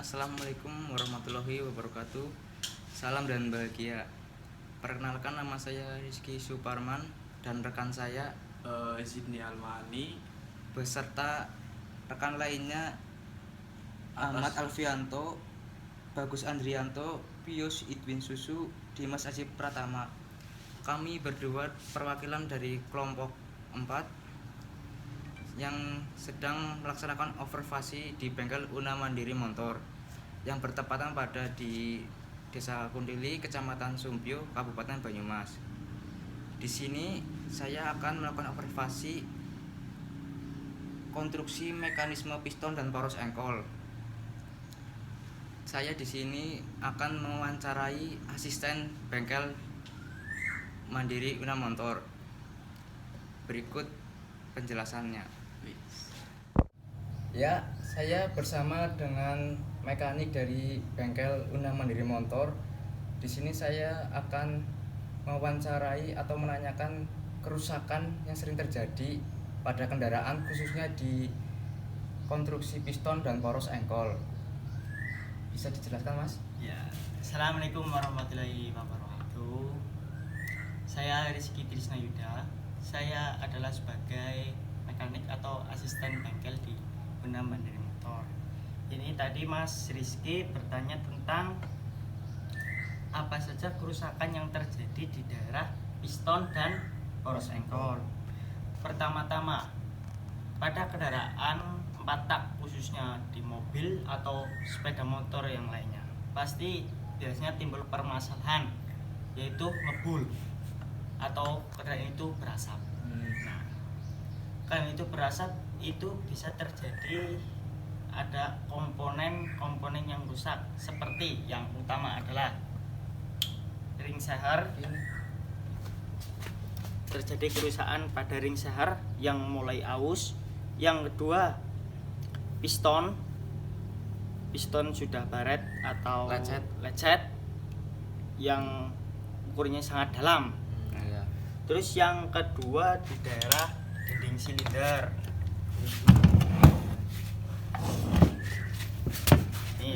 Assalamualaikum warahmatullahi wabarakatuh. Salam dan bahagia. Perkenalkan, nama saya Rizky Suparman dan rekan saya Zidni Almani beserta rekan lainnya Ahmad Alfianto, Bagus Andrianto, Pius Idwin Susu, Dimas Aji Pratama. Kami berdua perwakilan dari kelompok 4 yang sedang melaksanakan observasi di bengkel Una Mandiri Montor yang bertepatan pada di Desa Kundili, Kecamatan Sumpyo, Kabupaten Banyumas. Di sini saya akan melakukan observasi konstruksi mekanisme piston dan poros engkol. Saya di sini akan mewawancarai asisten bengkel Mandiri Una Montor. Berikut penjelasannya. Ya, saya bersama dengan mekanik dari bengkel Una Mandiri Montor. Di sini saya akan mewawancarai atau menanyakan kerusakan yang sering terjadi pada kendaraan, khususnya di konstruksi piston dan poros engkol. Bisa dijelaskan, Mas? Ya, Assalamualaikum warahmatullahi wabarakatuh. Saya Rizky Trisna Yuda. Saya adalah sebagai mekanik atau asisten bengkel di Una Mandiri Motor. Ini tadi Mas Rizky bertanya tentang apa saja kerusakan yang terjadi di daerah piston dan poros engkol. Pertama-tama, pada kendaraan 4 tak, khususnya di mobil atau sepeda motor yang lainnya, pasti biasanya timbul permasalahan, yaitu ngebul atau kendaraan itu berasap. Nah, karena itu berasap, itu bisa terjadi ada komponen-komponen yang rusak, seperti yang utama adalah ring seher. Terjadi kerusakan pada ring seher yang mulai aus. Yang kedua, piston sudah baret atau lecet yang ukurnya sangat dalam. Terus yang kedua di daerah dinding silinder.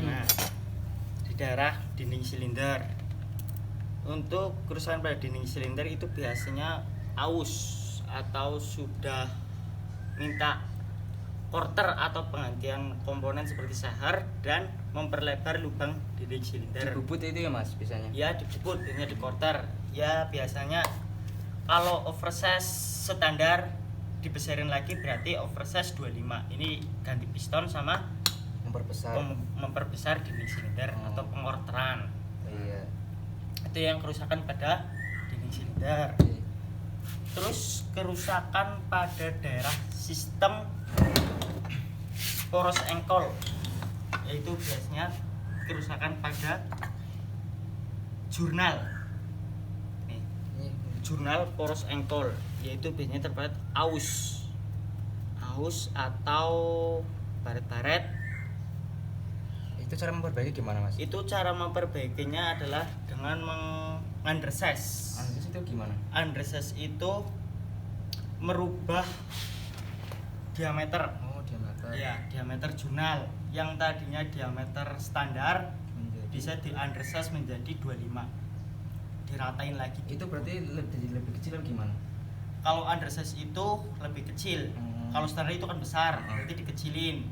Nah, di daerah dinding silinder. Untuk kerusakan pada dinding silinder itu biasanya aus atau sudah minta porter atau penggantian komponen seperti seher dan memperlebar lubang dinding silinder. Dibubut itu ya, Mas, biasanya? Ya, dibubut, biasanya di porter. Ya, biasanya kalau oversize standar dibesarin lagi berarti oversize 25. Ini ganti piston sama memperbesar dinding silinder atau pengorteran. Iya. Itu yang kerusakan pada dinding silinder. Terus kerusakan pada daerah sistem poros engkol, yaitu biasanya kerusakan pada jurnal poros engkol, yaitu biasanya terdapat aus atau baret-baret. Itu cara memperbaiki gimana, Mas? Itu cara memperbaikinya adalah dengan meng-undersize. Undersize itu gimana? Undersize itu merubah diameter. Ya, diameter jurnal yang tadinya diameter standar bisa di-undersize menjadi 25. Diratain lagi. Itu berarti lebih kecil atau gimana? Kalau undersize itu lebih kecil. Kalau standar itu kan besar, berarti dikecilin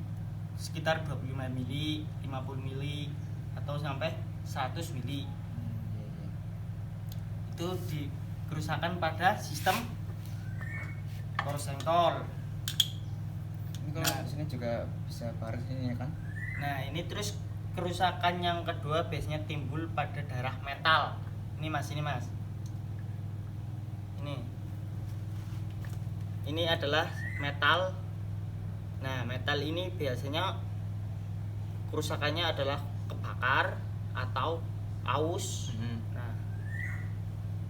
sekitar 25 mili, 50 mili atau sampai 100 mili. Itu kerusakan pada sistem poros engkol. Ini kalau di sini juga bisa baret ini ya kan? Nah, ini terus kerusakan yang kedua biasanya timbul pada daerah metal. Ini Mas. Ini adalah metal. Nah, metal ini biasanya kerusakannya adalah kebakar atau aus. Nah,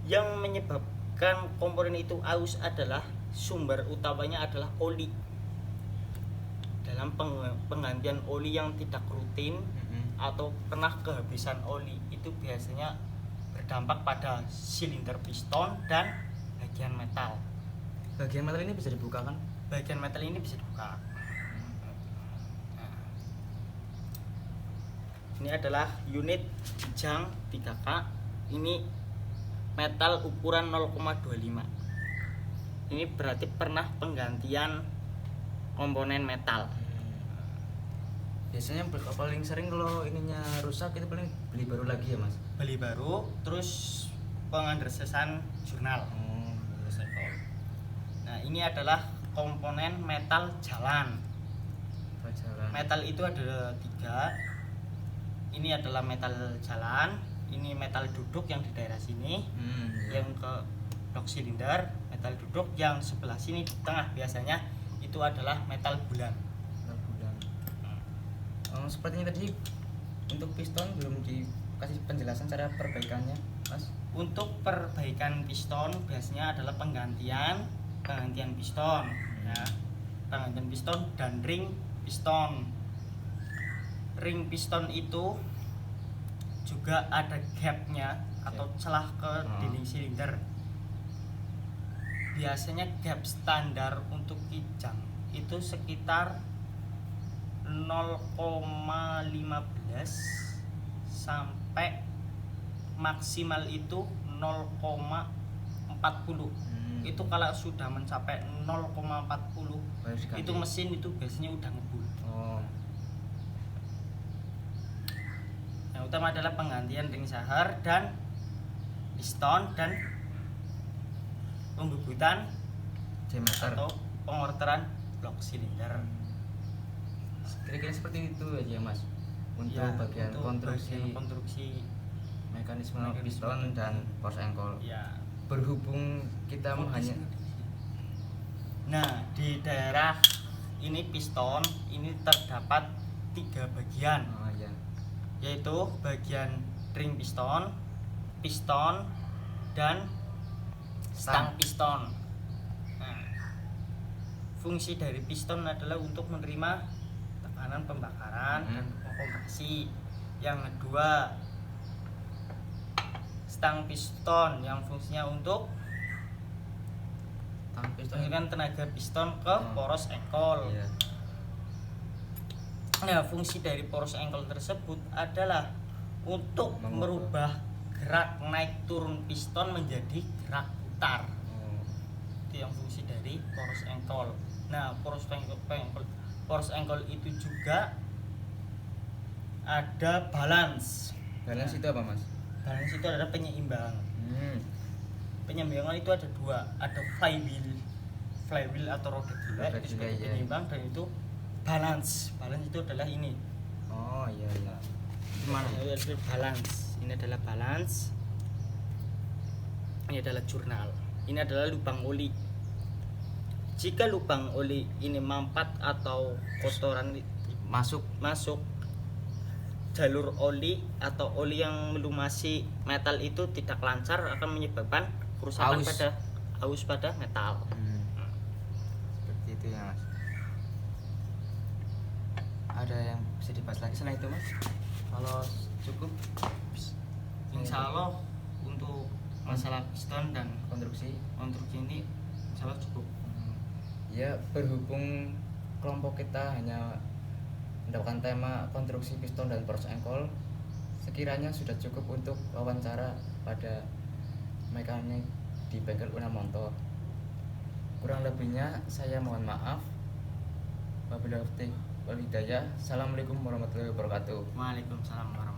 yang menyebabkan komponen itu aus adalah sumber utamanya adalah oli. Dalam penggantian oli yang tidak rutin atau pernah kehabisan oli, itu biasanya berdampak pada silinder piston dan bagian metal. Bagian metal ini bisa dibuka kan? Bagian metal ini bisa dibuka. Ini adalah unit jang 3K. Ini metal ukuran 0,25. Ini berarti pernah penggantian komponen metal. Biasanya paling sering kalau ininya rusak itu paling beli baru lagi ya mas. Beli baru, terus pengandersesan jurnal. Recycle. Nah, ini adalah komponen metal jalan. Jalan. Metal itu ada 3. Ini adalah metal jalan, ini metal duduk yang di daerah sini, yang ke blok silinder, metal duduk yang sebelah sini di tengah biasanya itu adalah metal bulan. Sepertinya tadi untuk piston belum dikasih penjelasan cara perbaikannya mas. Untuk perbaikan piston biasanya adalah penggantian piston, ya. Penggantian piston dan ring piston. Ring piston itu juga ada gapnya atau celah ke dinding silinder. Biasanya gap standar untuk kijang itu sekitar 0,15 sampai maksimal itu 0,40. Itu kalau sudah mencapai 0,40 itu mesin itu biasanya udah ngebul. Yang utama adalah penggantian ring sahar dan piston dan pembubutan Diameter atau pengorteran blok silinder. Kira-kira seperti itu aja mas. Untuk Ya, bagian untuk konstruksi, bagian konstruksi mekanisme piston dan force ankle. ya. Berhubung kita hanya Nah, di daerah ini piston ini terdapat 3 bagian, ya. yaitu bagian ring piston, piston, dan stang piston. Nah, fungsi dari piston adalah untuk menerima tekanan pembakaran dan kompresi. Yang kedua, stang piston yang fungsinya untuk mengalirkan tenaga piston ke poros engkol. Iya. Nah, fungsi dari poros engkol tersebut adalah untuk merubah gerak naik turun piston menjadi gerak putar. Itu yang fungsi dari poros engkol. Nah, poros engkol itu juga ada balance. Balance itu apa mas? Balance itu adalah penyeimbang. Penyeimbangan itu ada 2, ada flywheel atau roda gila itu sebagai penyeimbang, dan itu balance itu adalah ini. Iya. Gimana? Ini balance. Ini adalah balance. Ini adalah jurnal. Ini adalah lubang oli. Jika lubang oli ini mampat atau kotoran Masuk jalur oli atau oli yang melumasi metal itu tidak lancar, akan menyebabkan kerusakan aus pada metal. Seperti itu ya mas. Ada yang bisa dibahas lagi selain itu mas? Kalau cukup Insya Allah untuk masalah piston dan konstruksi ini insya Allah cukup. Ya, berhubung kelompok kita hanya mendapatkan tema konstruksi piston dan poros ankle, sekiranya sudah cukup untuk wawancara pada mekanik di bengkel Unamonto. Kurang lebihnya saya mohon maaf. Wabillahi taufiq wal hidayah. Assalamualaikum warahmatullahi wabarakatuh. Waalaikumsalam warahmatullahi wabarakatuh.